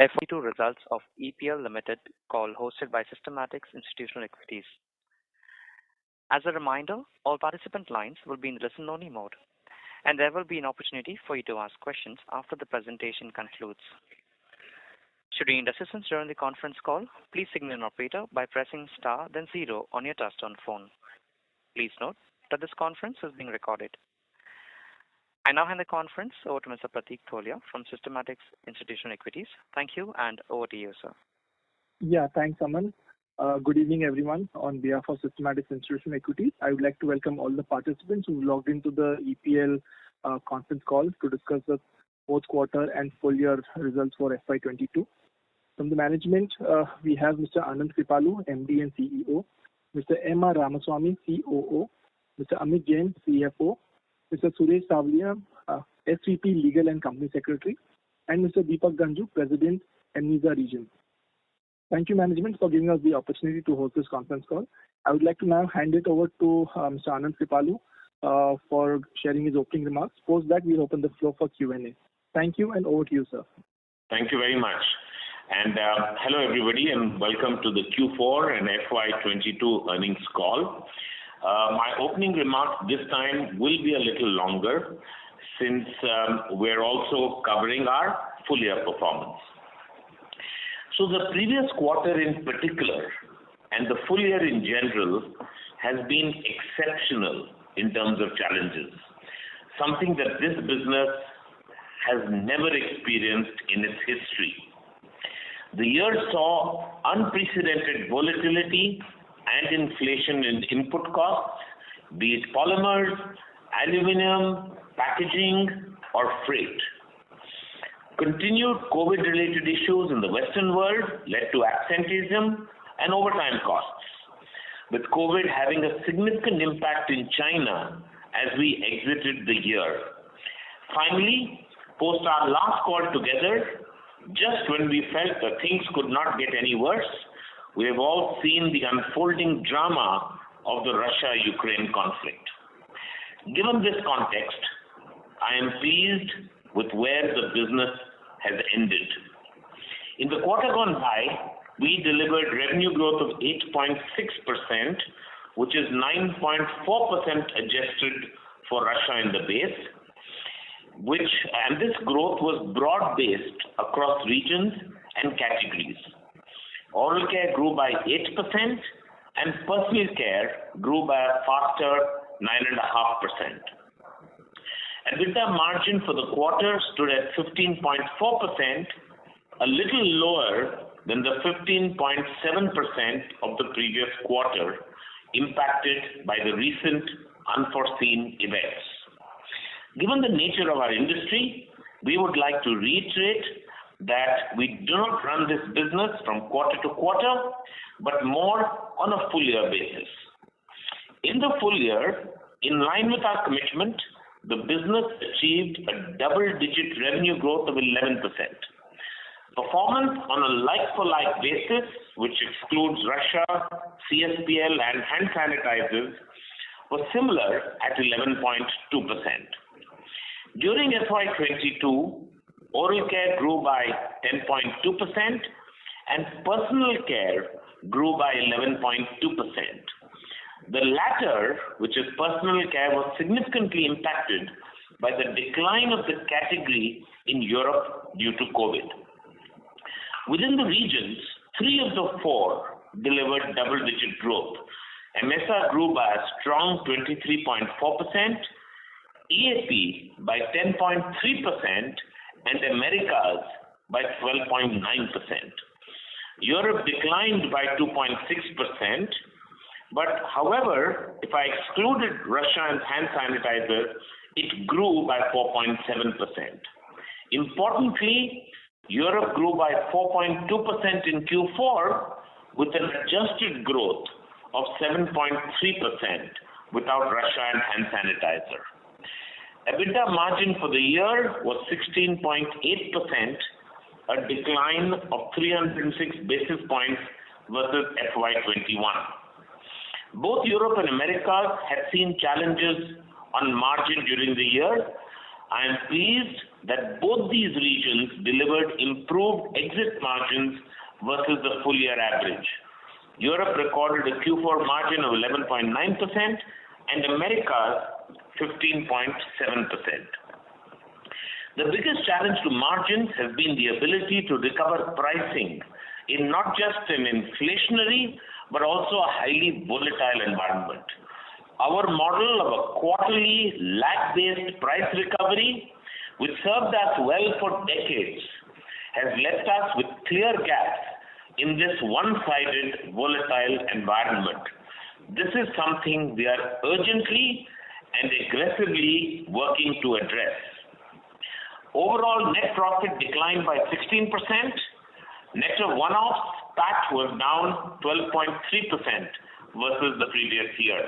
FY22 results of EPL Limited call hosted by Systematix Institutional Equities. As a reminder, all participant lines will be in listen-only mode, and there will be an opportunity for you to ask questions after the presentation concludes. Should you need assistance during the conference call, please signal an operator by pressing star then 0 on your touchtone phone. Please note that this conference is being recorded. I now hand the conference over to Mr. Pratik Tholia from Systematix Institutional Equities. Thank you, and over to you, sir. Yeah, thanks, Aman. Good evening, everyone. On behalf of Systematix Institutional Equities, I would like to welcome all the participants who logged into the EPL conference call to discuss the fourth quarter and full year results for FY22. From the management, we have Mr. Anand Kripalu, MD and CEO, Mr. M.R. Ramaswamy, COO, Mr. Amit Jain, CFO, Mr. Suresh Savliya, SVP Legal and Company Secretary, and Mr. Deepak Ganju, President, EMEA Region. Thank you, management, for giving us the opportunity to host this conference call. I would like to now hand it over to Mr. Anand Kripalu for sharing his opening remarks. Post that, we'll open the floor for Q&A. Thank you, and over to you, sir. Thank you very much. And hello, everybody, and welcome to the Q4 and FY22 earnings call. My opening remarks this time will be a little longer since we're also covering our full year performance. So the previous quarter in particular and the full year in general has been exceptional in terms of challenges, something that this business has never experienced in its history. The year saw unprecedented volatility and inflation in input costs, be it polymers, aluminum, packaging, or freight. Continued COVID-related issues in the Western world led to absenteeism and overtime costs, with COVID having a significant impact in China as we exited the year. Finally, post our last call together, just when we felt that things could not get any worse, we have all seen the unfolding drama of the Russia-Ukraine conflict. Given this context, I am pleased with where the business has ended. In the quarter gone by, we delivered revenue growth of 8.6%, which is 9.4% adjusted for Russia in the base, and this growth was broad-based across regions and categories. Oral care grew by 8% and personal care grew by a faster 9.5%. EBITDA margin for the quarter stood at 15.4%, a little lower than the 15.7% of the previous quarter, impacted by the recent unforeseen events. Given the nature of our industry, we would like to reiterate that we do not run this business from quarter to quarter, but more on a full year basis. In the full year, in line with our commitment, the business achieved a double-digit revenue growth of 11%. Performance on a like-for-like basis, which excludes Russia, CSPL and hand sanitizers, was similar at 11.2%. During FY22, oral care grew by 10.2% and personal care grew by 11.2%. The latter, which is personal care, was significantly impacted by the decline of the category in Europe due to COVID. Within the regions, 3 of the 4 delivered double-digit growth. AMESA grew by a strong 23.4%, EAP by 10.3%, and Americas by 12.9%. Europe declined by 2.6%, but however, if I excluded Russia and hand sanitizer, it grew by 4.7%. Importantly, Europe grew by 4.2% in Q4 with an adjusted growth of 7.3% without Russia and hand sanitizer. EBITDA margin for the year was 16.8%, a decline of 306 basis points versus FY21. Both Europe and Americas had seen challenges on margin during the year. I am pleased that both these regions delivered improved exit margins versus the full year average. Europe recorded a Q4 margin of 11.9% and Americas 15.7%. The biggest challenge to margins has been the ability to recover pricing in not just an inflationary but also a highly volatile environment. Our model of a quarterly lag-based price recovery, which served us well for decades, has left us with clear gaps in this one-sided volatile environment. This is something we are urgently and aggressively working to address. Overall net profit declined by 16%. Net of one-offs, PAT was down 12.3% versus the previous year.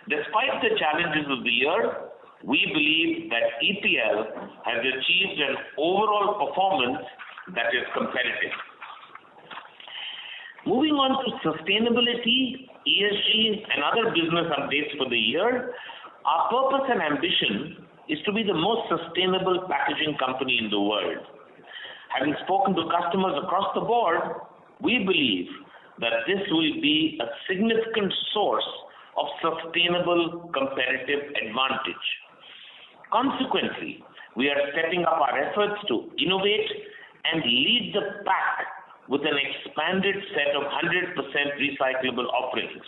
Despite the challenges of the year, we believe that EPL has achieved an overall performance that is competitive. Moving on to sustainability, ESG, and other business updates for the year, our purpose and ambition is to be the most sustainable packaging company in the world. Having spoken to customers across the board, we believe that this will be a significant source of sustainable competitive advantage. Consequently, we are stepping up our efforts to innovate and lead the pack with an expanded set of 100% recyclable offerings.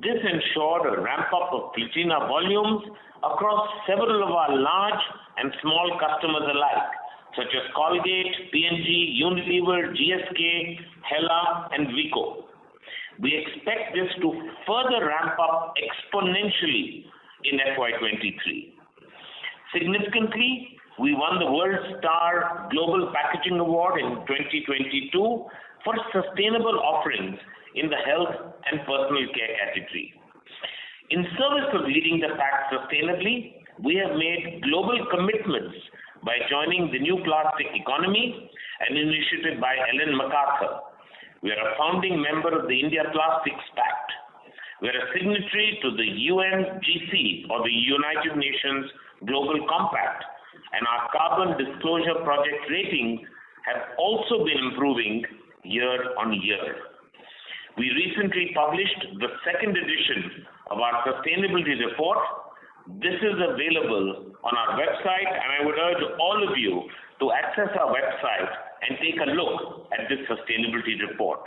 This ensured a ramp-up of Platina volumes across several of our large and small customers alike, such as Colgate, P&G, Unilever, GSK, Hela, and Vico. We expect this to further ramp up exponentially in FY23. Significantly, we won the World Star Global Packaging Award in 2022 for sustainable offerings in the health and personal care category. In service of leading the pack sustainably, we have made global commitments by joining the New Plastic Economy, an initiative by Ellen MacArthur. We are a founding member of the India Plastics Pact. We are a signatory to the UNGC, or the United Nations Global Compact, and our carbon disclosure project ratings have also been improving year on year. We recently published the second edition of our sustainability report. This is available on our website, and I would urge all of you to access our website and take a look at this sustainability report.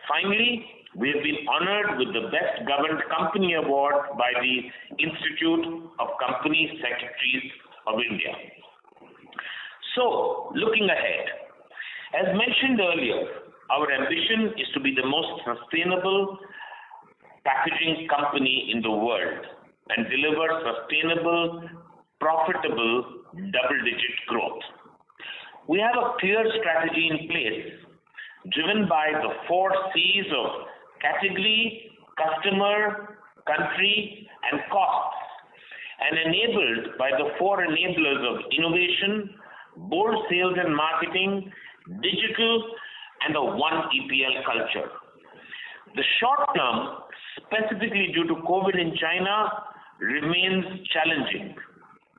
Finally, we have been honored with the Best Governed Company Award by the Institute of Company Secretaries of India. So, looking ahead, as mentioned earlier, our ambition is to be the most sustainable packaging company in the world and deliver sustainable, profitable, double-digit growth. We have a clear strategy in place, driven by the 4 C's of category, customer, country, and costs, and enabled by the 4 enablers of innovation, bold sales and marketing, digital, and a one EPL culture. The short term, specifically due to COVID in China, remains challenging.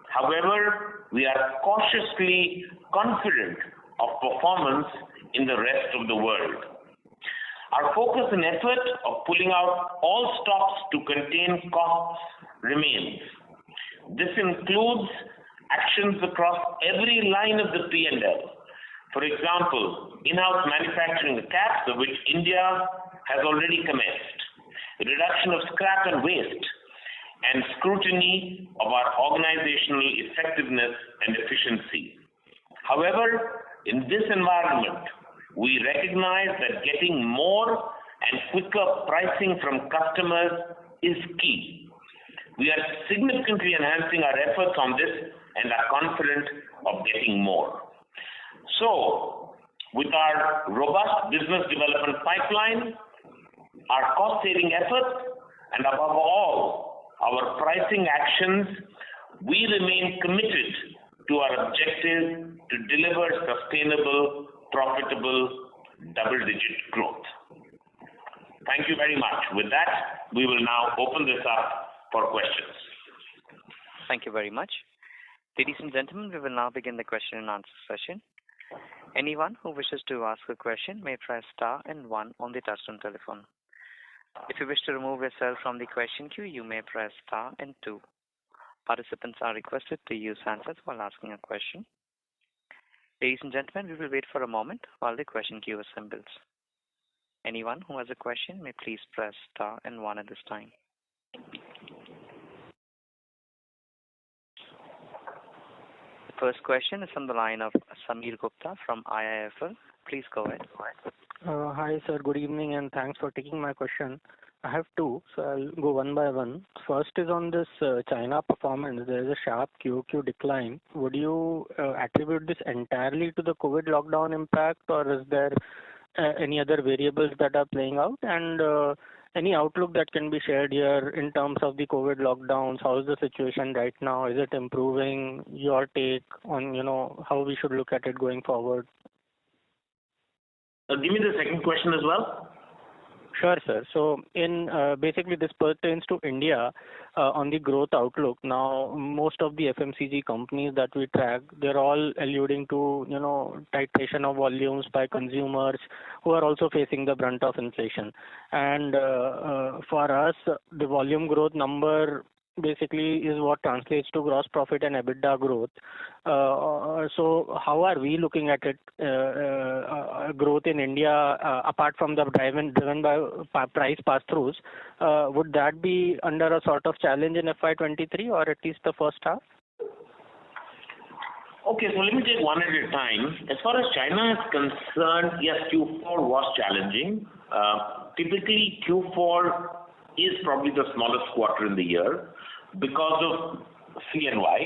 However, we are cautiously confident of performance in the rest of the world. Our focus and effort of pulling out all stops to contain costs remains. This includes actions across every line of the P&L. For example, in-house manufacturing of caps, of which India has already commenced, reduction of scrap and waste, and scrutiny of our organizational effectiveness and efficiency. However, in this environment, we recognize that getting more and quicker pricing from customers is key. We are significantly enhancing our efforts on this and are confident of getting more. So, with our robust business development pipeline, our cost-saving efforts, and above all, our pricing actions, we remain committed to our objective to deliver sustainable, profitable, double-digit growth. Thank you very much. With that, we will now open this up for questions. Thank you very much. Ladies and gentlemen, we will now begin the question and answer session. Anyone who wishes to ask a question may press star and one on the touchtone telephone. If you wish to remove yourself from the question queue, you may press star and two. Participants are requested to use handsets while asking a question. Ladies and gentlemen, we will wait for a moment while the question queue assembles. Anyone who has a question may please press star and one at this time. The first question is from the line of Sameer Gupta from IIFL. Please go ahead. Hi, sir. Good evening, and thanks for taking my question. I have two, so I'll go one by one. First is on this China performance. There is a sharp QOQ decline. Would you attribute this entirely to the COVID lockdown impact, or is there any other variables that are playing out? And any outlook that can be shared here in terms of the COVID lockdowns? How is the situation right now? Is it improving? Your take on how we should look at it going forward? Give me the second question as well. Sure, sir. So in basically this pertains to India on the growth outlook. Now, most of the FMCG companies that we track, they're all alluding to titration of volumes by consumers who are also facing the brunt of inflation. And for us, the volume growth number basically is what translates to gross profit and EBITDA growth. So how are we looking at it, growth in India, apart from the driven by price pass-throughs? Would that be under a sort of challenge in FY23 or at least the first half? Okay, so let me take one at a time. As far as China is concerned, yes, Q4 was challenging. Typically, Q4 is probably the smallest quarter in the year because of CNY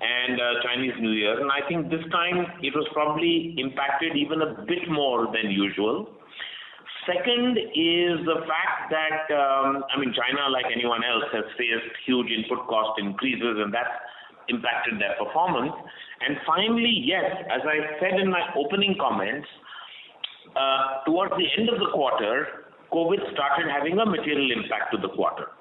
and Chinese New Year. And I think this time it was probably impacted even a bit more than usual. Second is the fact that, China, like anyone else, has faced huge input cost increases, and that's impacted their performance. And finally, yes, as I said in my opening comments, towards the end of the quarter, COVID started having a material impact to the quarter.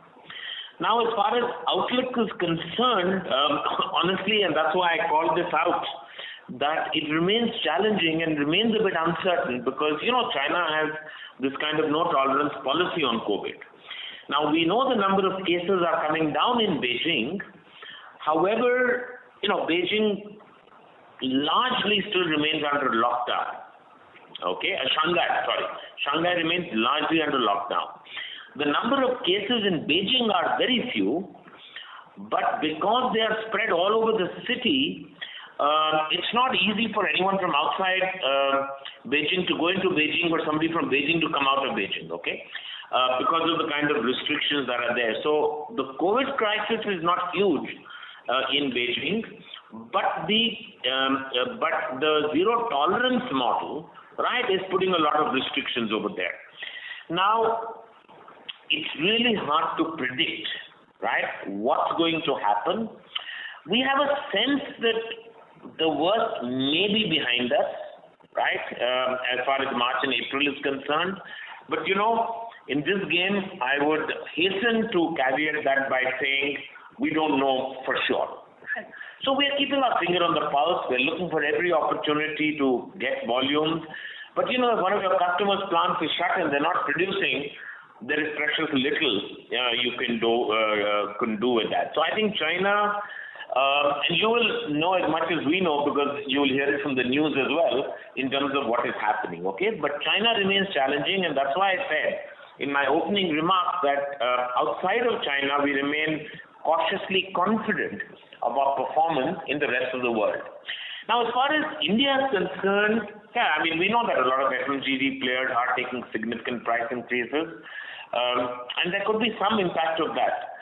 Now, as far as outlook is concerned, honestly, and that's why I called this out, that it remains challenging and remains a bit uncertain because, China has this kind of no tolerance policy on COVID. Now, we know the number of cases are coming down in Beijing. However, Beijing largely still remains under lockdown. Okay, Shanghai remains largely under lockdown. The number of cases in Beijing are very few, but because they are spread all over the city, it's not easy for anyone from outside Beijing to go into Beijing or somebody from Beijing to come out of Beijing, okay? Because of the kind of restrictions that are there. So the COVID crisis is not huge in Beijing, but the zero tolerance model, right, is putting a lot of restrictions over there. Now, it's really hard to predict, right, what's going to happen. We have a sense that the worst may be behind us, right, as far as March and April is concerned. But, in this game, I would hasten to caveat that by saying we don't know for sure. So we are keeping our finger on the pulse. We're looking for every opportunity to get volumes. But, if one of your customers' plants is shut and they're not producing, there is precious little you can do with that. So I think China, and you will know as much as we know because you will hear it from the news as well in terms of what is happening, okay? But China remains challenging, and that's why I said in my opening remarks that outside of China, we remain cautiously confident about performance in the rest of the world. Now, as far as India is concerned, we know that a lot of FMCG players are taking significant price increases, and there could be some impact of that.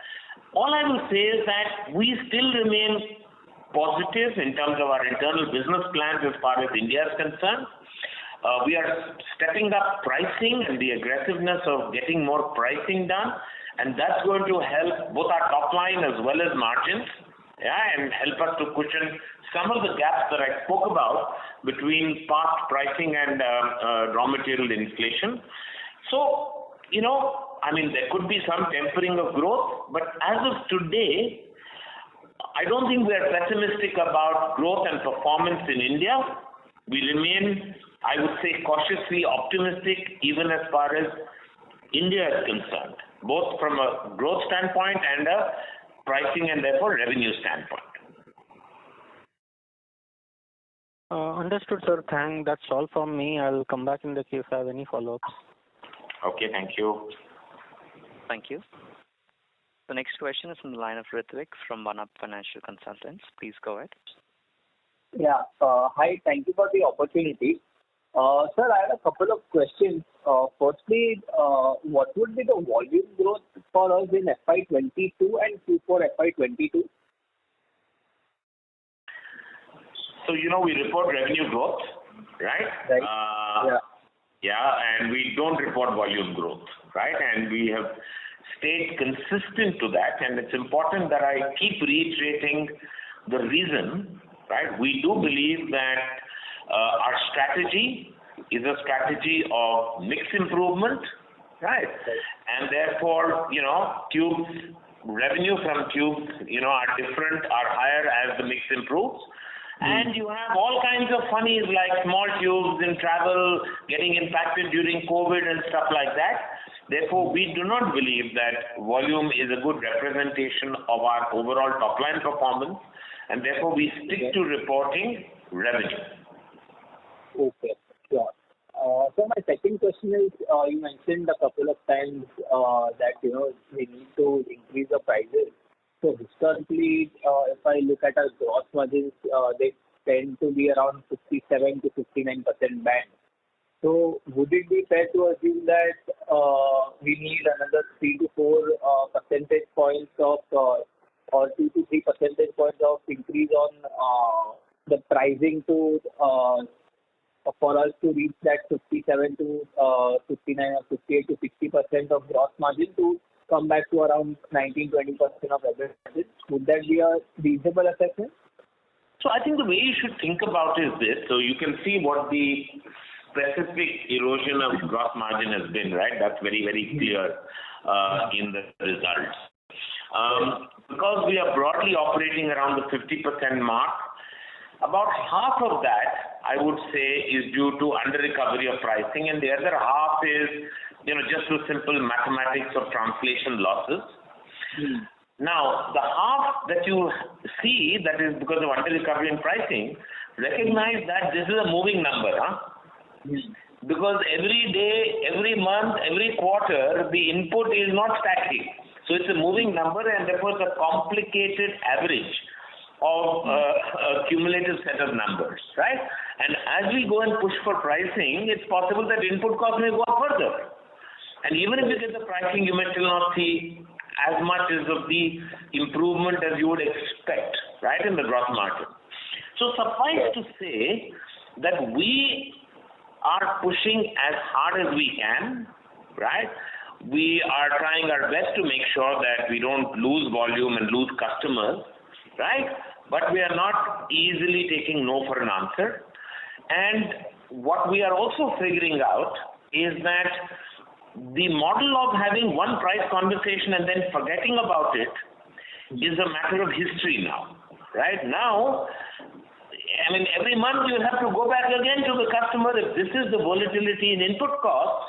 All I will say is that we still remain positive in terms of our internal business plans as far as India is concerned. We are stepping up pricing and the aggressiveness of getting more pricing done, and that's going to help both our top line as well as margins, and help us to cushion some of the gaps that I spoke about between past pricing and raw material inflation. So, there could be some tempering of growth, but as of today, I don't think we are pessimistic about growth and performance in India. We remain, I would say, cautiously optimistic even as far as India is concerned, both from a growth standpoint and a pricing and therefore revenue standpoint. Understood, sir. That's all from me. I'll come back in the queue if I have any follow-ups. Okay, thank you. Thank you. The next question is from the line of Ritvik from One Up Financial Consultants. Please go ahead. Yeah. Hi. Thank you for the opportunity. Sir, I have a couple of questions. Firstly, what would be the volume growth for us in FY22 and Q4FY22? So, we report revenue growth, right? Right. Yeah, and we don't report volume growth, right? And we have stayed consistent to that, and it's important that I keep reiterating the reason, right? We do believe that our strategy is a strategy of mix improvement, right? And therefore, tubes, revenue from tubes, are different, are higher as the mix improves. And you have all kinds of funnies like small tubes in travel getting impacted during COVID and stuff like that. Therefore, we do not believe that volume is a good representation of our overall top line performance, and therefore we stick to reporting revenue. Okay, sure. So my second question is, you mentioned a couple of times that we need to increase the prices. So historically, if I look at our gross margins, they tend to be around 57 to 59% band. So would it be fair to assume that we need another 3 to 4 percentage points of or 2 to 3 percentage points of increase on the pricing to for us to reach that 57 to 59 or 58 to 60% of gross margin to come back to around 19-20% of EBIT margin? Would that be a reasonable assessment? So I think the way you should think about is this. So you can see what the specific erosion of gross margin has been, right? That's very, very clear in the results. Because we are broadly operating around the 50% mark, about half of that, I would say, is due to under-recovery of pricing, and the other half is, just the simple mathematics of translation losses. Now, the half that you see that is because of under-recovery in pricing, recognize that this is a moving number, because every day, every month, every quarter, the input is not static. So it's a moving number, and therefore it's a complicated average of a cumulative set of numbers, right? And as we go and push for pricing, it's possible that input cost may go up further. And even if you get the pricing, you may still not see as much as of the improvement as you would expect, right, in the gross margin. So suffice to say that we are pushing as hard as we can, right? We are trying our best to make sure that we don't lose volume and lose customers, right? But we are not easily taking no for an answer. And what we are also figuring out is that the model of having one price conversation and then forgetting about it is a matter of history now, right? Now, every month you have to go back again to the customer if this is the volatility in input costs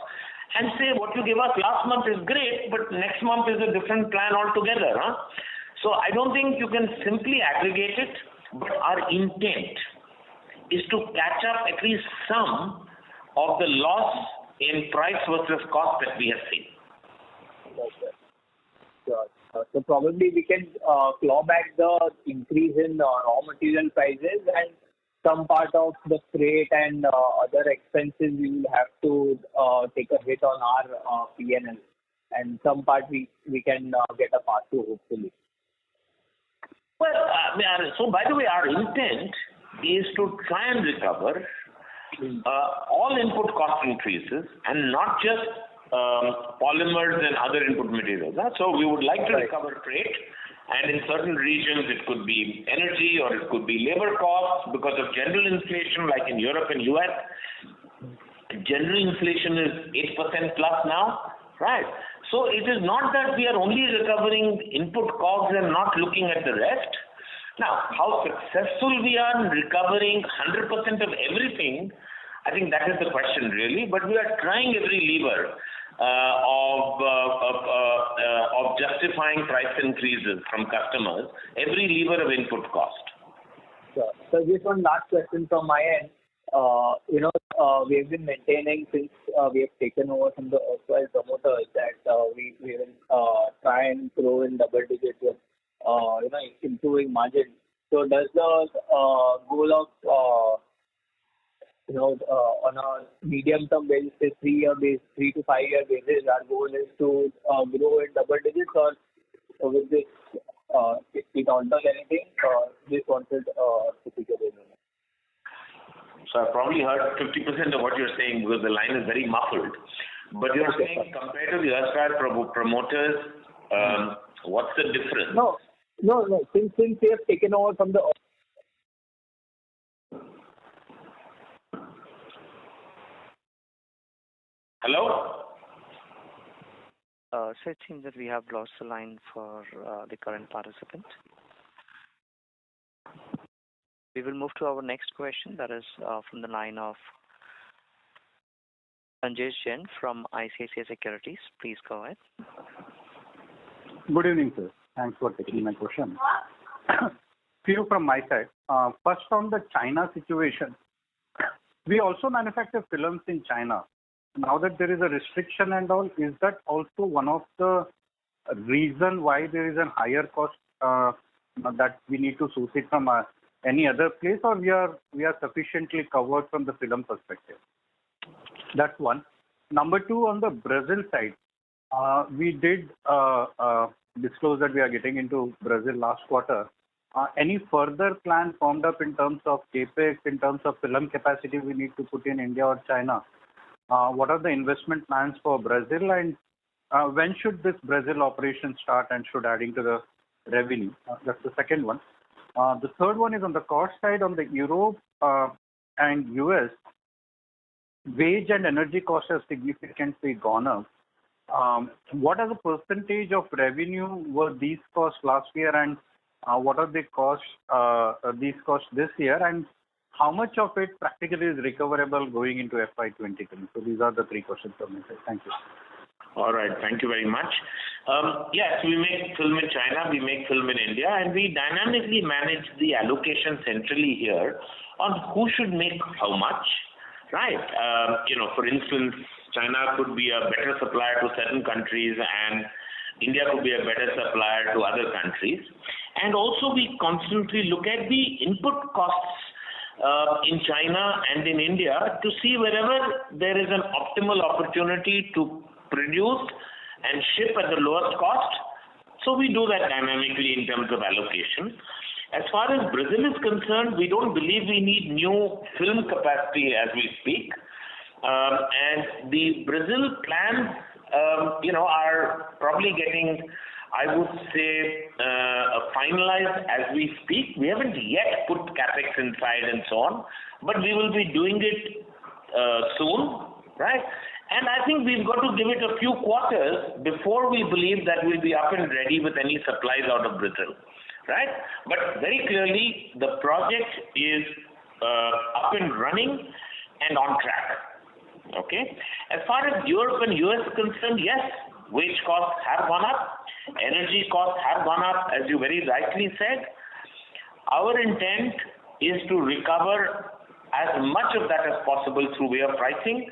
and say what you gave us last month is great, but next month is a different plan altogether. So I don't think you can simply aggregate it, but our intent is to catch up at least some of the loss in price versus cost that we have seen. Okay. Sure. So probably we can claw back the increase in raw material prices, and some part of the freight and other expenses we will have to take a hit on our P&L, and some part we can get a pass through hopefully. Well, so by the way, our intent is to try and recover all input cost increases and not just polymers and other input materials. So we would like to recover freight, and in certain regions it could be energy or it could be labor costs because of general inflation like in Europe and US. General inflation is 8% plus now, right? So it is not that we are only recovering input costs and not looking at the rest. Now, how successful we are in recovering 100% of everything, I think that is the question really. But we are trying every lever of justifying price increases from customers, every lever of input cost. Sure. So just one last question from my end. We have been maintaining since we have taken over from the erstwhile promoters that we will try and grow in double digits with improving margin. So does the goal of on a medium term basis, 3 to 5 year basis, our goal is to grow in double digits, or with this it alters anything? Just wanted to figure it out. So I probably heard 50% of what you're saying because the line is very muffled. But you're saying compared to the erstwhile promoters, what's the difference? No. Since they have taken over from the... Hello? So it seems that we have lost the line for the current participant. We will move to our next question, that is from the line of Sanjay Jain from ICICI Securities. Please go ahead. Good evening, sir. Thanks for taking my question. Few from my side. First, on the China situation, we also manufacture films in China. Now that there is a restriction and all, is that also one of the reason why there is a higher cost that we need to source it from any other place, or we are sufficiently covered from the film perspective? That's one. Number two, on the Brazil side, we did disclose that we are getting into Brazil last quarter. Any further plan formed up in terms of capex, in terms of film capacity we need to put in India or China? What are the investment plans for Brazil, and when should this Brazil operation start and should adding to the revenue? That's the second one. The third one is on the cost side. On the Europe and US, wage and energy costs have significantly gone up. What are the percentage of revenue were these costs last year, and what are the costs these costs this year, and how much of it practically is recoverable going into FY23? So these are the three questions from my side. Thank you. All right. Thank you very much. Yes, we make film in China, we make film in India, and we dynamically manage the allocation centrally here on who should make how much, right? For instance, China could be a better supplier to certain countries and India could be a better supplier to other countries. And also we constantly look at the input costs in China and in India to see wherever there is an optimal opportunity to produce and ship at the lowest cost. So we do that dynamically in terms of allocation. As far as Brazil is concerned, we don't believe we need new film capacity as we speak. And the Brazil plans, are probably getting, I would say, finalized as we speak. We haven't yet put capex inside and so on, but we will be doing it soon, right? And I think we've got to give it a few quarters before we believe that we'll be up and ready with any supplies out of Brazil, right? But very clearly, the project is up and running and on track, okay? As far as Europe and US are concerned, yes, wage costs have gone up, energy costs have gone up, as you very rightly said. Our intent is to recover as much of that as possible through way of pricing.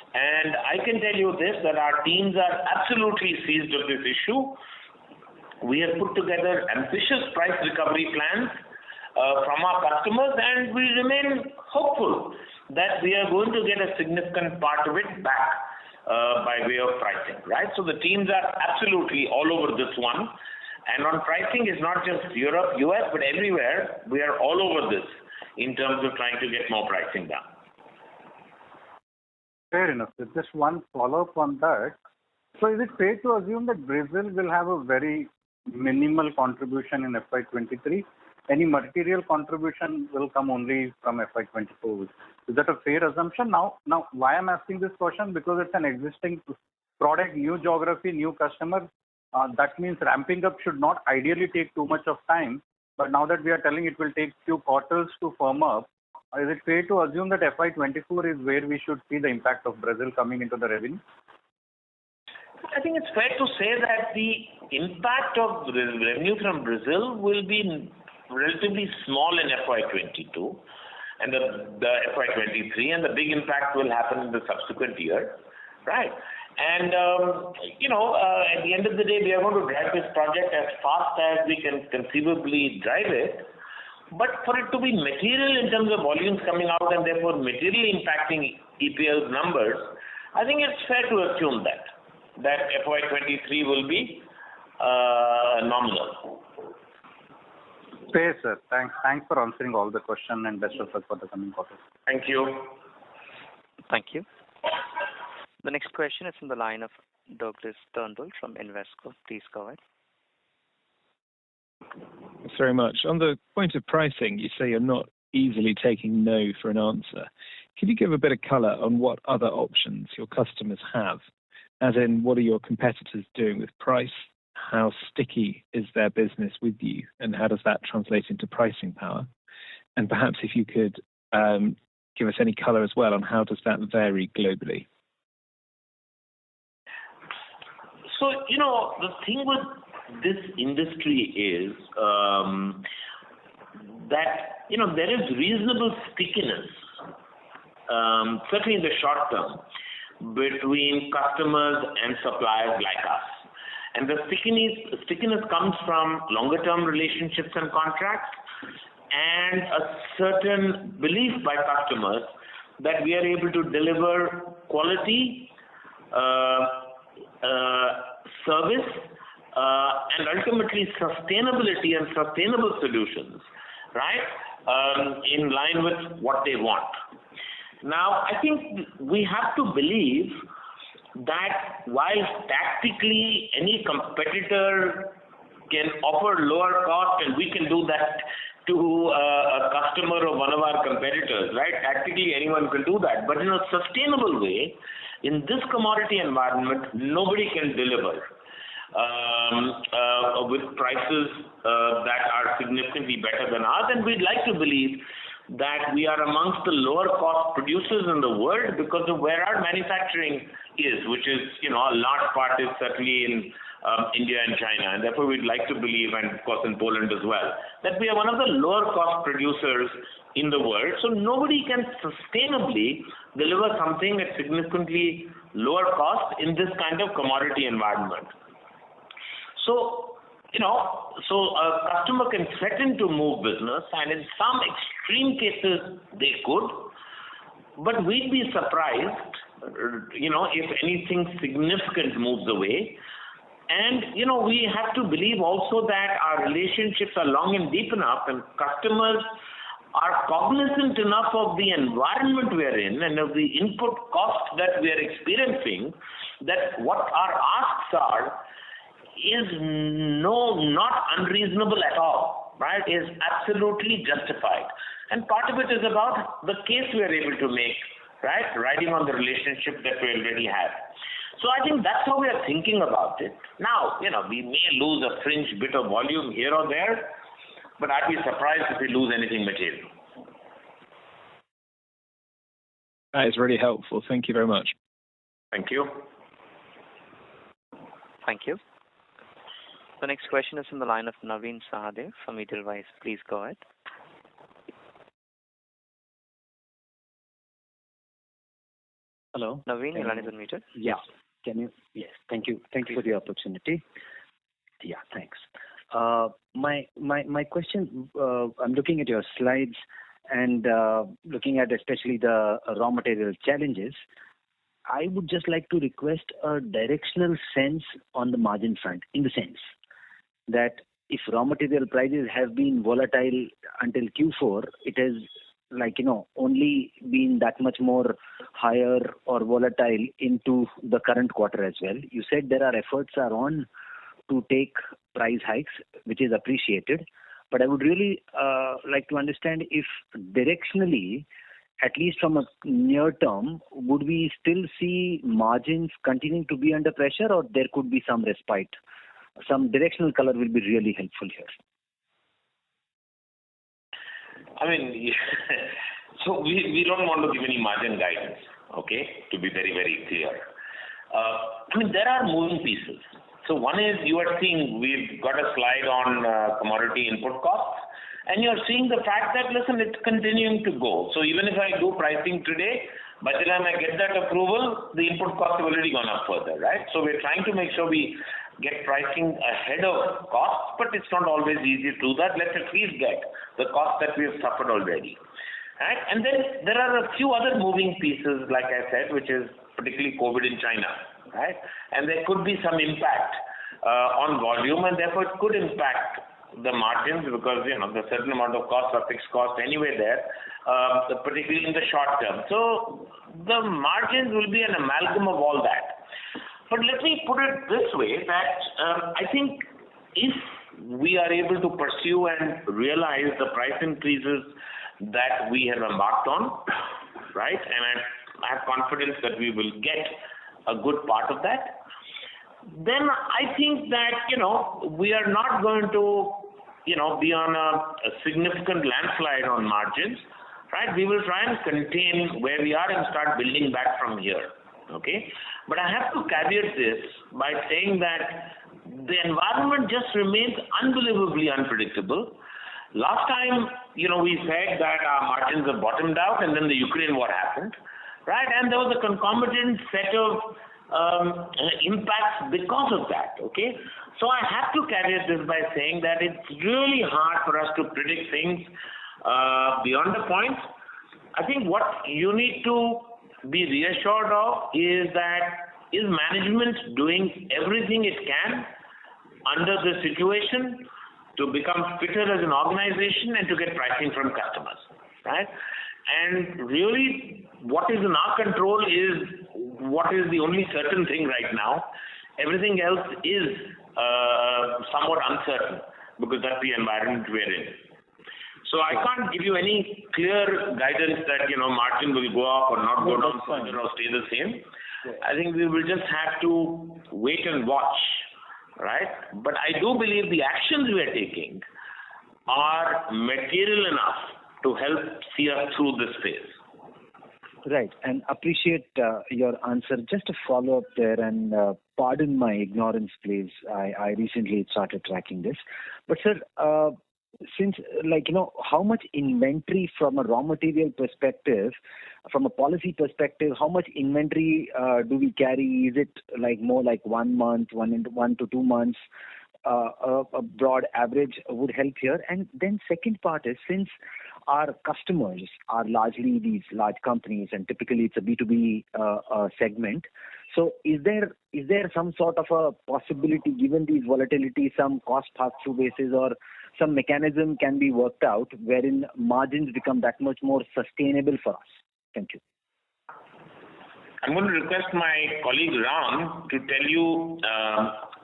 And I can tell you this, that our teams are absolutely seized of this issue. We have put together ambitious price recovery plans from our customers, and we remain hopeful that we are going to get a significant part of it back by way of pricing, right? So the teams are absolutely all over this one. And on pricing, it's not just Europe, US, but everywhere. We are all over this in terms of trying to get more pricing done. Fair enough. So just one follow-up on that. So is it fair to assume that Brazil will have a very minimal contribution in FY23? Any material contribution will come only from FY24. Is that a fair assumption? Now, why I'm asking this question? Because it's an existing product, new geography, new customer. That means ramping up should not ideally take too much of time. but now that we are telling it will take few quarters to firm up, is it fair to assume that FY24 is where we should see the impact of Brazil coming into the revenue? I think it's fair to say that the impact of revenue from Brazil will be relatively small in FY22 and the FY23, and the big impact will happen in the subsequent year, right? And, at the end of the day, we are going to drive this project as fast as we can conceivably drive it. But for it to be material in terms of volumes coming out and therefore materially impacting EPL's numbers, I think it's fair to assume that FY23 will be nominal. Fair, sir. Thanks for answering all the questions and best of luck for the coming quarter. Thank you. Thank you. The next question is from the line of Douglas Turnbull from Invesco. Please go ahead. Thanks very much. On the point of pricing, you say you're not easily taking no for an answer. Can you give a bit of colour on what other options your customers have? As in, what are your competitors doing with price? How sticky is their business with you? And how does that translate into pricing power? And perhaps if you could give us any colour as well on how does that vary globally? So, the thing with this industry is that, there is reasonable stickiness, certainly in the short term, between customers and suppliers like us. And the stickiness comes from longer term relationships and contracts and a certain belief by customers that we are able to deliver quality, service, and ultimately sustainability and sustainable solutions, right, in line with what they want. Now, I think we have to believe that while tactically any competitor can offer lower cost and we can do that to a customer of one of our competitors, right? Tactically, anyone can do that. But in a sustainable way, in this commodity environment, nobody can deliver with prices that are significantly better than ours. And we'd like to believe that we are amongst the lower cost producers in the world because of where our manufacturing is, which is, a large part is certainly in India and China. And therefore, we'd like to believe, and of course in Poland as well, that we are one of the lower cost producers in the world. So nobody can sustainably deliver something at significantly lower cost in this kind of commodity environment. So, a customer can threaten to move business, and in some extreme cases they could, but we'd be surprised, if anything significant moves away. And, we have to believe also that our relationships are long and deep enough, and customers are cognizant enough of the environment we are in and of the input cost that we are experiencing, that what our asks are is not unreasonable at all, right? Is absolutely justified. And part of it is about the case we are able to make, right? Riding on the relationship that we already have. So I think that's how we are thinking about it. Now, we may lose a fringe bit of volume here or there, but I'd be surprised if we lose anything material. That is really helpful. Thank you very much. Thank you. Thank you. The next question is from the line of Naveen Sahadev from Edelweiss. Please go ahead. Hello. Naveen, your line is unmuted. Yeah. Can you? Yes. Thank you. Thank you for the opportunity. Yeah. Thanks. My question. I'm looking at your slides and looking at especially the raw material challenges. I would just like to request a directional sense on the margin front, in the sense that if raw material prices have been volatile until Q4, it has only been that much more higher or volatile into the current quarter as well. You said there are efforts are on to take price hikes, which is appreciated. But I would really like to understand if directionally, at least from a near term, would we still see margins continuing to be under pressure, or there could be some respite? Some directional color will be really helpful here. I mean, so we don't want to give any margin guidance, okay, to be very, very clear. I mean, there are moving pieces. So one is you are seeing we've got a slide on commodity input costs, and you're seeing the fact that, listen, it's continuing to go. So even if I do pricing today, by the time I get that approval, the input costs have already gone up further, right? So we're trying to make sure we get pricing ahead of costs, but it's not always easy to do that. Let's at least get the cost that we have suffered already. Right? And then there are a few other moving pieces, like I said, which is particularly COVID in China, right? And there could be some impact on volume, and therefore it could impact the margins because, you know, the certain amount of costs are fixed costs anyway there, particularly in the short term. So the margins will be an amalgam of all that. But let me put it this way, that I think if we are able to pursue and realize the price increases that we have embarked on, right, and I have confidence that we will get a good part of that, then I think that, you know, we are not going to, you know, be on a significant landslide on margins, right? We will try and contain where we are and start building back from here, okay? But I have to caveat this by saying that the environment just remains unbelievably unpredictable. Last time, you know, we said that our margins have bottomed out, and then the Ukraine war happened, right? And there was a concomitant set of impacts because of that, okay? So I have to caveat this by saying that it's really hard for us to predict things beyond the point. I think what you need to be reassured of is that is management doing everything it can under the situation to become fitter as an organization and to get pricing from customers, right? And really, what is in our control is what is the only certain thing right now. Everything else is somewhat uncertain because that's the environment we're in. So I can't give you any clear guidance that, you know, margin will go up or not go down further or stay the same. I think we will just have to wait and watch, right? But I do believe the actions we are taking are material enough to help see us through this phase. Right, and appreciate your answer. Just a follow-up there, and pardon my ignorance, please. I recently started tracking this. But, sir, since, like, you know, how much inventory from a raw material perspective, from a policy perspective, how much inventory do we carry? Is it like more like 1 month, 1 to 2 months? A broad average would help here. And then second part is, since our customers are largely these large companies and typically it's a B2B segment, so is there some sort of a possibility, given these volatility, some cost pass-through basis or some mechanism can be worked out wherein margins become that much more sustainable for us? Thank you. I'm going to request my colleague Ram to tell you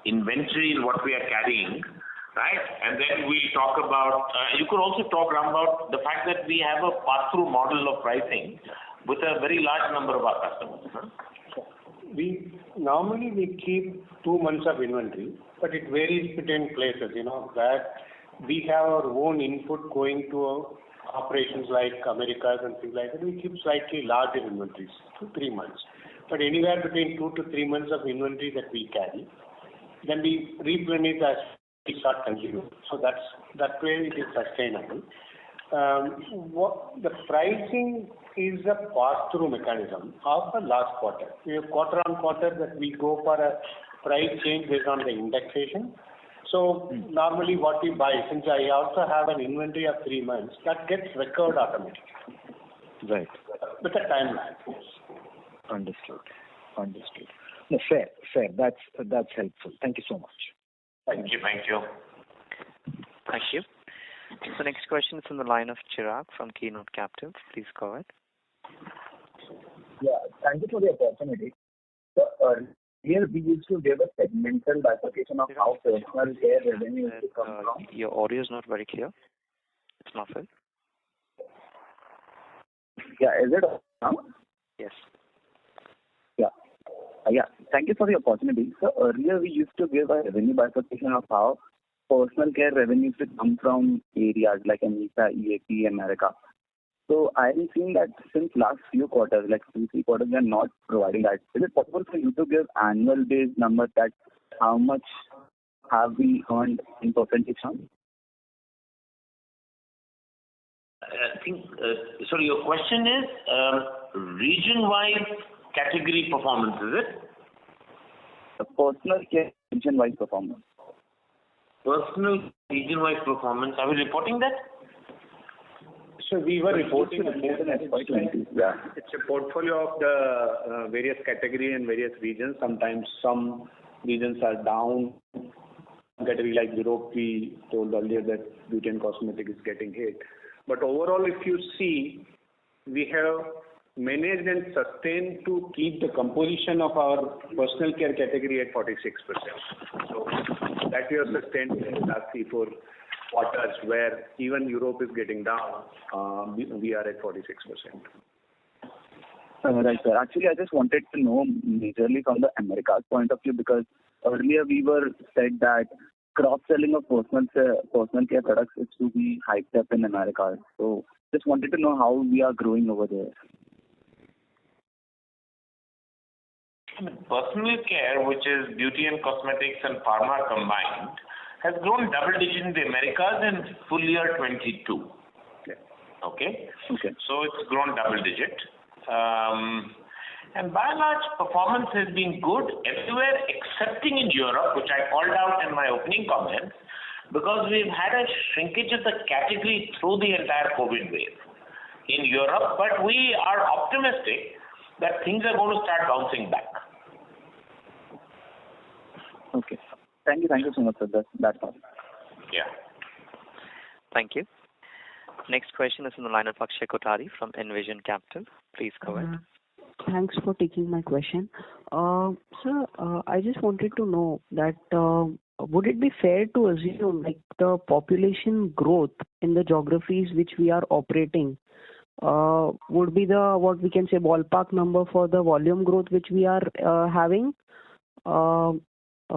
inventory and what we are carrying, right? And then we'll talk about, you could also talk, Ram, about the fact that we have a pass-through model of pricing with a very large number of our customers. Huh? Normally we keep 2 months of inventory, but it varies between places, you know, that we have our own input going to operations like Americas and things like that. We keep slightly larger inventories, 2 to 3 months. But anywhere between 2 to 3 months of inventory that we carry, then we replenish as we start consuming. So that way it is sustainable. What the pricing is a pass-through mechanism of the last quarter. We have quarter on quarter that we go for a price change based on the indexation. So normally what we buy, since I also have an inventory of 3 months, that gets recovered automatically. Right. With a time lag. Understood. No, fair. That's helpful. Thank you so much. Thank you. Thank you. So next question is from the line of Chirag from Keynote Captive. Please go ahead. Yeah, thank you for the opportunity. So here we used to give a segmental bifurcation of how personal care revenue used to come from. Your audio is not very clear. It's muffled. Yeah, is it now? Yes. Yeah, thank you for the opportunity. So earlier we used to give a revenue bifurcation of how personal care revenues to come from areas like AMESA, EAP, America. So I've seen that since last few quarters, like 2-3 quarters, they are not providing that. Is it possible for you to give annual based numbers that how much have we earned in percentage terms? I think, sorry, your question is region-wise category performance, is it? The personal care region-wise performance. Personal region-wise performance. Are we reporting that? So we were reporting FY22. Yeah. It's a portfolio of the various category and various regions. Sometimes some regions are down. Category like Europe, we told earlier that beauty and cosmetic is getting hit. But overall, if you see, we have managed and sustained to keep the composition of our personal care category at 46%. So that we have sustained in the last 3-4 quarters, where even Europe is getting down, we are at 46%. Right, sir. Actually, I just wanted to know majorly from the Americas point of view, because earlier we were said that cross-selling of personal care products is to be hyped up in America. So just wanted to know how we are growing over there. Personal care, which is beauty and cosmetics and pharma combined, has grown double digit in the Americas in full year 22. Okay? So it's grown double digit. And by and large, performance has been good everywhere excepting in Europe, which I called out in my opening comments, because we've had a shrinkage of the category through the entire COVID wave in Europe, but we are optimistic that things are going to start bouncing back. Okay. Thank you so much, sir. That's all. Yeah. Thank you. Next question is on the line of Akshay Kothari from Envision Capital. Please go ahead. Thanks for taking my question. Sir, I just wanted to know that would it be fair to assume like the population growth in the geographies which we are operating would be the, what we can say, ballpark number for the volume growth which we are having? So I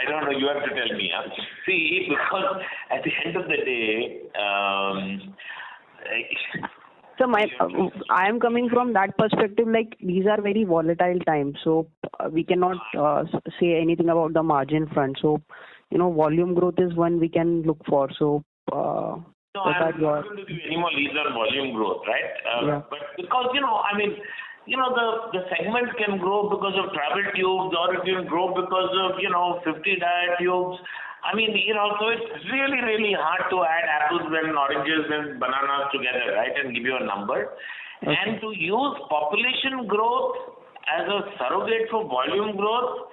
don't know. You have to tell me. Huh? See, because at the end of the day, so I am coming from that perspective. Like these are very volatile times, so we cannot say anything about the margin front. So, volume growth is one we can look for. So. No, I'm not going to give any more leads on volume growth, right? But because the segment can grow because of travel tubes, or it can grow because of 50 diet tubes. I mean, so it's really, really hard to add apples and oranges and bananas together, right, and give you a number. Okay. And to use population growth as a surrogate for volume growth,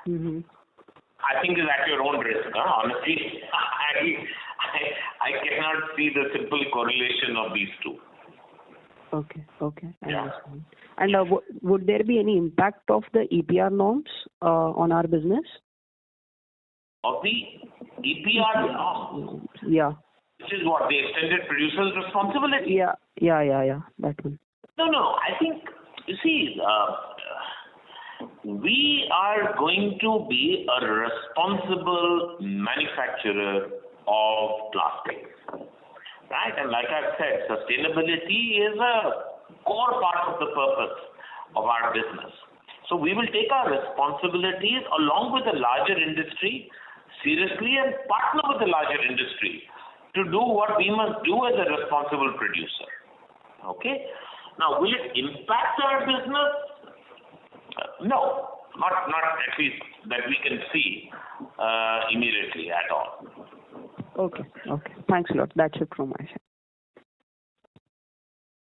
I think is at your own risk. Honestly, I cannot see the simple correlation of these two. Okay. I understand. And would there be any impact of the EPR norms on our business? Of the EPR norms? Yeah. Which is what? The extended producer's responsibility? Yeah. That one. No. I think, you see, we are going to be a responsible manufacturer of plastics. Right? And like I've said, sustainability is a core part of the purpose of our business. So we will take our responsibilities along with the larger industry seriously and partner with the larger industry to do what we must do as a responsible producer. Okay? Now, will it impact our business? No, not at least that we can see immediately at all. Okay. Thanks a lot. That's it from my side.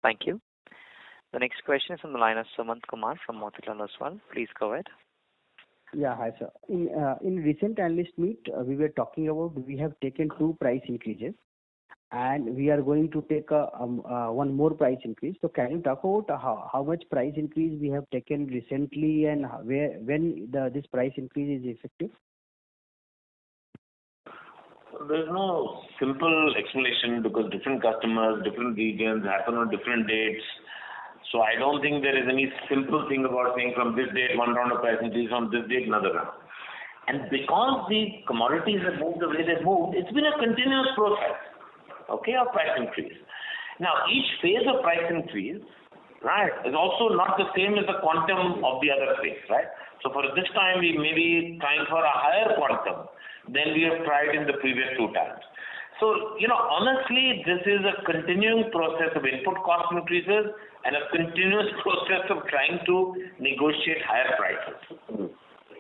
Thank you. The next question is from the line of Sumant Kumar from Motilal Oswal. Please go ahead. Yeah, hi sir. In recent analyst meet, we were talking about we have taken 2 price increases, and we are going to take one more price increase. So can you talk about how much price increase we have taken recently, and when this price increase is effective? There's no simple explanation because different customers, different regions happen on different dates. So I don't think there is any simple thing about saying from this date one round of price increase, from this date another round. And because the commodities have moved the way they've moved, it's been a continuous process, okay, of price increase. Now, each phase of price increase, right, is also not the same as the quantum of the other phase, right? So for this time, we may be trying for a higher quantum than we have tried in the previous two times. So, honestly, this is a continuing process of input cost increases and a continuous process of trying to negotiate higher prices.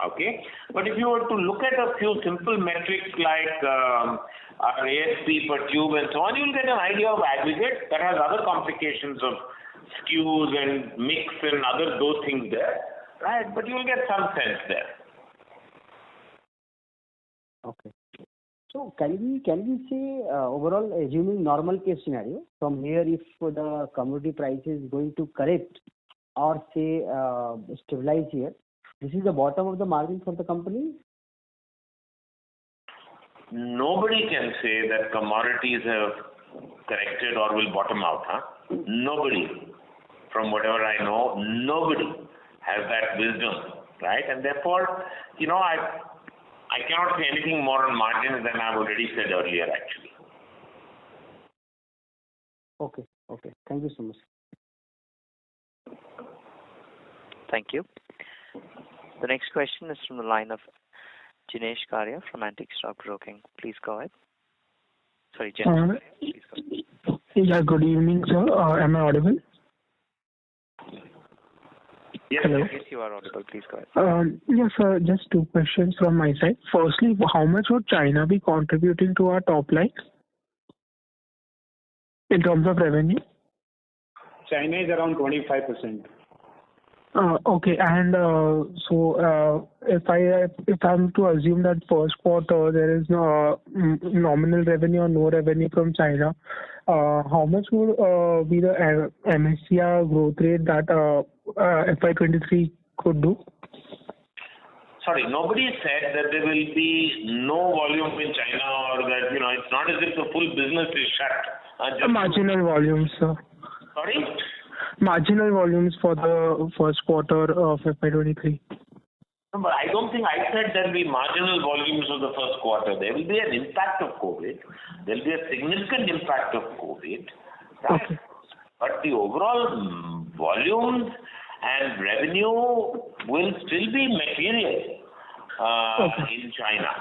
Okay? But if you were to look at a few simple metrics like our ASP per tube and so on, you'll get an idea of aggregate that has other complications of SKUs and mix and other those things there, right? But you'll get some sense there. Okay. So can we say overall, assuming normal case scenario, from here if the commodity price is going to correct or say stabilize here, this is the bottom of the margin for the company? Nobody can say that commodities have corrected or will bottom out. Nobody, from whatever I know, nobody has that wisdom, right? And therefore, I cannot say anything more on margins than I've already said earlier, actually. Okay. Thank you so much. Thank you. The next question is from the line of Jinesh Karya from Antique Stock Broking. Please go ahead. Sorry, Jinesh. Please go ahead. Yeah, good evening, sir. Am I audible? Yes, hello. Yes, you are audible. Please go ahead. Yes, sir. Just two questions from my side. Firstly, how much would China be contributing to our top line in terms of revenue? China is around 25%. Okay, and so if I'm to assume that first quarter there is no nominal revenue or no revenue from China, how much would be the MSCI growth rate that FY23 could do? Sorry, nobody said that there will be no volume in China or that, it's not as if the full business is shut. Marginal volumes, sir. Sorry? Marginal volumes for the first quarter of FY23. No, but I don't think I said there will be marginal volumes of the first quarter. There will be an impact of COVID. There will be a significant impact of COVID. Right? Okay. But the overall volumes and revenue will still be material in China.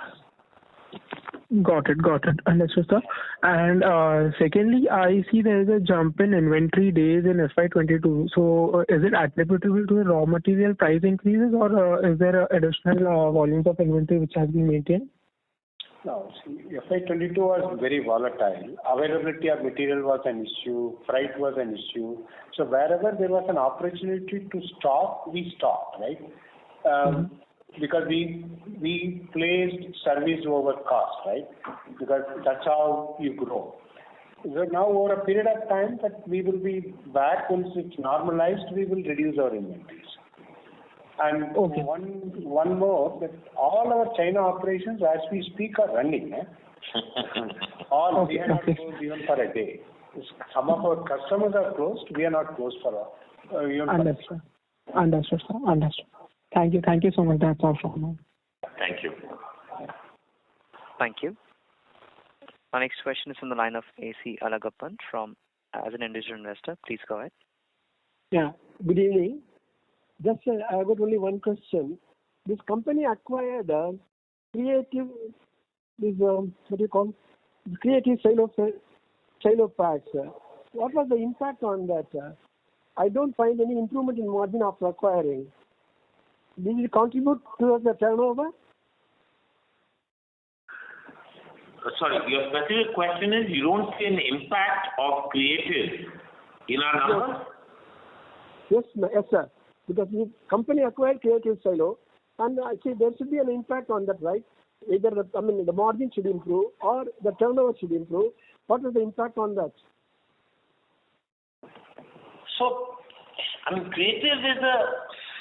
Got it. Understood, sir. And secondly, I see there is a jump in inventory days in FY22. So is it attributable to the raw material price increases or is there additional volumes of inventory which has been maintained? No, FY22 was very volatile. Availability of material was an issue, freight was an issue. So wherever there was an opportunity to stock, we stocked, right? Because we placed service over cost, right? Because that's how you grow. So now over a period of time that we will be back once it's normalized, we will reduce our inventories. And one more, that all our China operations as we speak are running. We are not closed even for a day. Some of our customers are closed, we are not closed for even Understood, sir. Thank you so much. That's all from me. Thank you. Thank you. Our next question is from the line of AC Alagappan as an individual investor. Please go ahead. Yeah, good evening. Just I got only one question. This company acquired creative silo packs. What was the impact on that? I don't find any improvement in margin after acquiring. Did it contribute towards the turnover? Sorry, your specific question is you don't see an impact of creative in our numbers? Yes, sir. Because the company acquired creative silo, and I see there should be an impact on that, right? Either the margin should improve or the turnover should improve. What is the impact on that? So, creative is a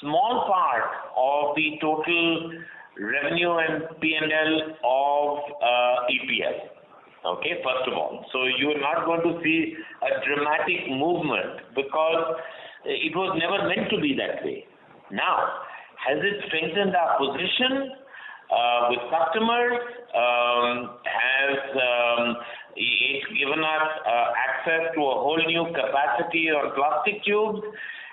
small part of the total revenue and P&L of EPL. Okay, first of all. So you are not going to see a dramatic movement because it was never meant to be that way. Now, has it strengthened our position? with customers? Has it given us access to a whole new capacity on plastic tubes?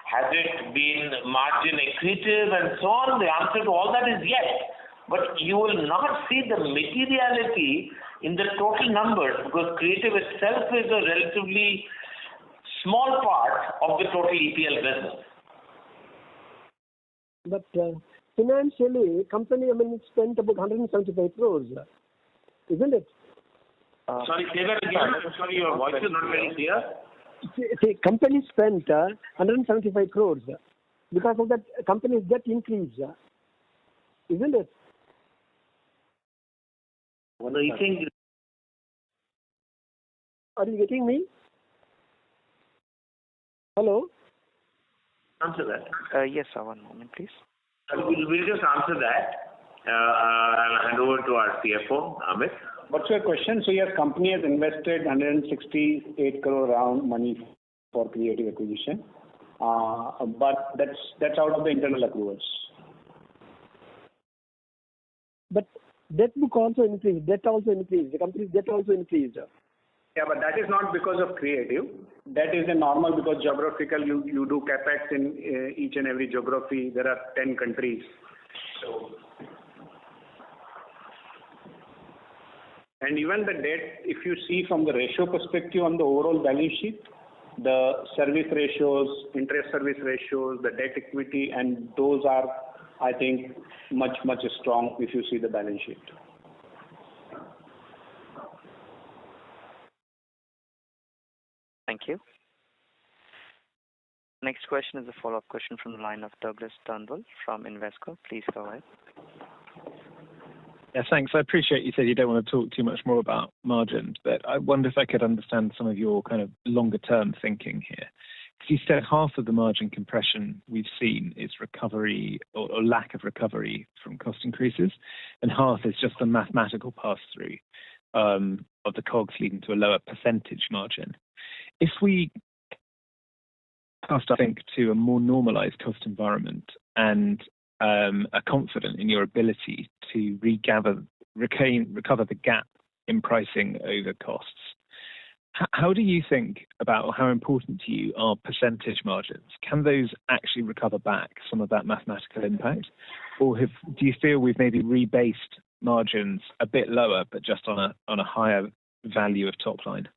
Has it been margin accretive and so on? The answer to all that is yes. But you will not see the materiality in the total numbers because creative itself is a relatively small part of the total EPL business. But financially, company, it spent about 175 crores, isn't it? Sorry, say that again. I'm sorry, your voice is not very clear. See, company spent 175 crores. Because of that, company's debt increase, isn't it? What do you think? Are you getting me? Hello? Answer that. Yes, sir. One moment, please. We'll just answer that. I'll hand over to our CFO, Amit. What's your question? So your company has invested 168 crore round money for creative acquisition, but that's out of the internal accruals. But debt book also increased. Debt also increased. The company's debt also increased. Yeah, but that is not because of creative. That is a normal because geographical. You do capex in each and every geography. There are 10 countries. So. And even the debt, if you see from the ratio perspective on the overall balance sheet, the service ratios, interest service ratios, the debt equity, and those are, I think, much strong if you see the balance sheet. Thank you. Next question is a follow-up question from the line of Douglas Turnbull from Invesco. Please go ahead. Yeah, thanks. I appreciate you said you don't want to talk too much more about margins, but I wonder if I could understand some of your kind of longer-term thinking here. Because you said half of the margin compression we've seen is recovery or lack of recovery from cost increases, and half is just a mathematical pass-through of the COGS leading to a lower percentage margin. If we cast our think to a more normalized cost environment and are confident in your ability to recover the gap in pricing over costs, how do you think about, or how important to you are percentage margins? Can those actually recover back some of that mathematical impact? Or do you feel we've maybe rebased margins a bit lower, but just on a higher value of top line?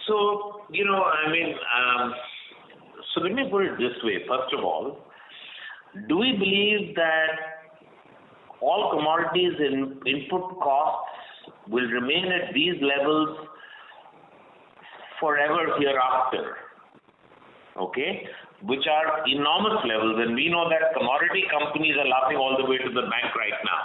So, so let me put it this way. First of all, do we believe that all commodities and input costs will remain at these levels forever hereafter? Okay? Which are enormous levels, and we know that commodity companies are laughing all the way to the bank right now.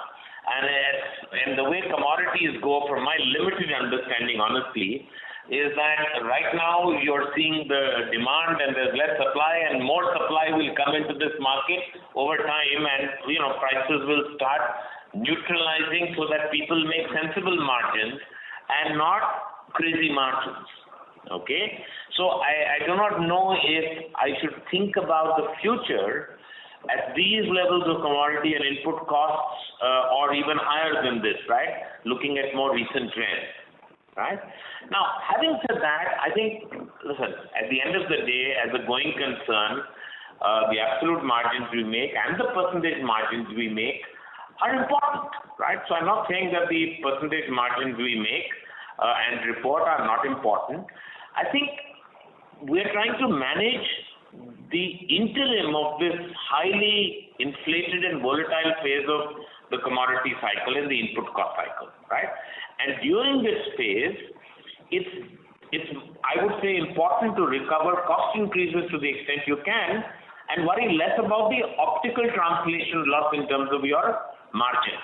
And the way commodities go, from my limited understanding, honestly, is that right now you're seeing the demand and there's less supply, and more supply will come into this market over time, and prices will start neutralizing so that people make sensible margins and not crazy margins. Okay? So I do not know if I should think about the future at these levels of commodity and input costs or even higher than this, right? Looking at more recent trends. Right? Now, having said that, I think, listen, at the end of the day, as a going concern, the absolute margins we make and the percentage margins we make are important, right? So I'm not saying that the percentage margins we make and report are not important. I think we're trying to manage the interim of this highly inflated and volatile phase of the commodity cycle and the input cost cycle, right? And during this phase, it's I would say important to recover cost increases to the extent you can and worry less about the optical translation loss in terms of your margin,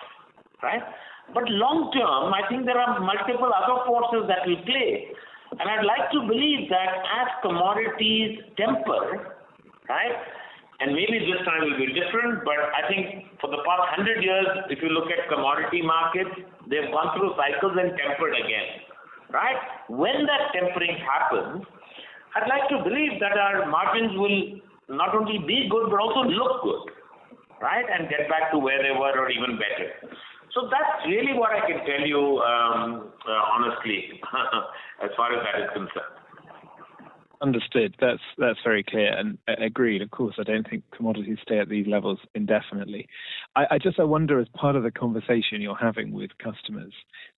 right? But long term, I think there are multiple other forces that will play. And I'd like to believe that as commodities temper, right, and maybe this time will be different, but I think for the past 100 years, if you look at commodity markets, they've gone through cycles and tempered again, right? When that tempering happens, I'd like to believe that our margins will not only be good, but also look good, right, and get back to where they were or even better. So that's really what I can tell you, honestly, as far as that is concerned. Understood. That's very clear and agreed. Of course, I don't think commodities stay at these levels indefinitely. I wonder, as part of the conversation you're having with customers,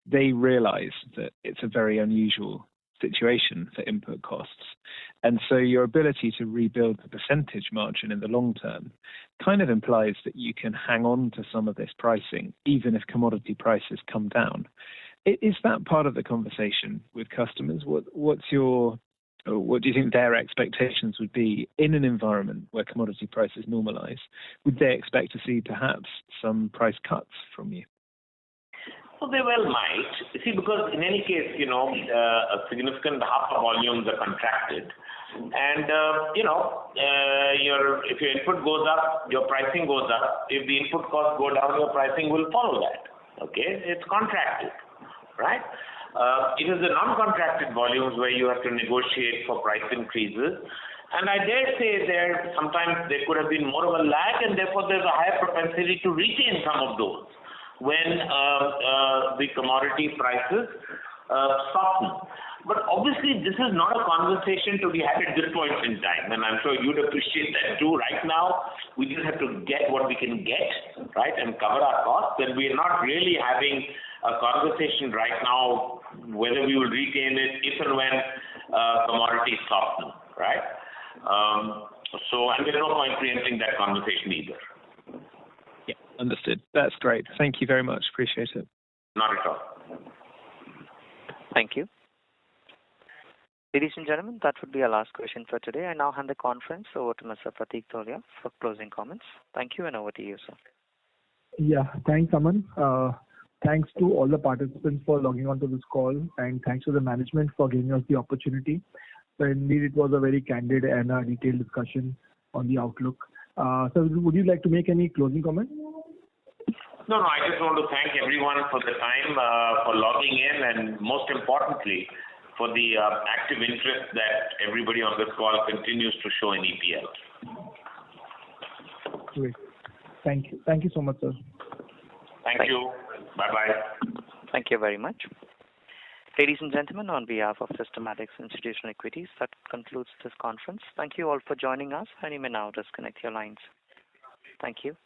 they realize that it's a very unusual situation for input costs. And so your ability to rebuild the percentage margin in the long term kind of implies that you can hang on to some of this pricing, even if commodity prices come down. Is that part of the conversation with customers? What do you think their expectations would be in an environment where commodity prices normalize? Would they expect to see perhaps some price cuts from you? Well, they well might. You see, because in any case, a significant half of volumes are contracted. And, if your input goes up, your pricing goes up. If the input costs go down, your pricing will follow that. Okay? It's contracted, right? It is the non-contracted volumes where you have to negotiate for price increases. And I dare say sometimes there could have been more of a lag, and therefore there's a higher propensity to retain some of those when the commodity prices soften. But obviously, this is not a conversation to be had at this point in time, and I'm sure you'd appreciate that too. Right now, we just have to get what we can get, right, and cover our costs, and we're not really having a conversation right now whether we will retain it if and when commodities soften, right? And there's no point preempting that conversation either. Yeah, understood. That's great. Thank you very much. Appreciate it. Not at all. Thank you. Ladies and gentlemen, that would be our last question for today. I now hand the conference over to Mr. Prateek Tolia for closing comments. Thank you, and over to you, sir. Yeah, thanks, Aman. Thanks to all the participants for logging on to this call, and thanks to the management for giving us the opportunity. So indeed, it was a very candid and detailed discussion on the outlook. So would you like to make any closing comments? No, I just want to thank everyone for the time, for logging in, and most importantly, for the active interest that everybody on this call continues to show in EPL. Great. Thank you. Thank you so much, sir. Thank you. Bye-bye. Thank you very much. Ladies and gentlemen, on behalf of Systematics Institutional Equities, that concludes this conference. Thank you all for joining us, and you may now disconnect your lines. Thank you.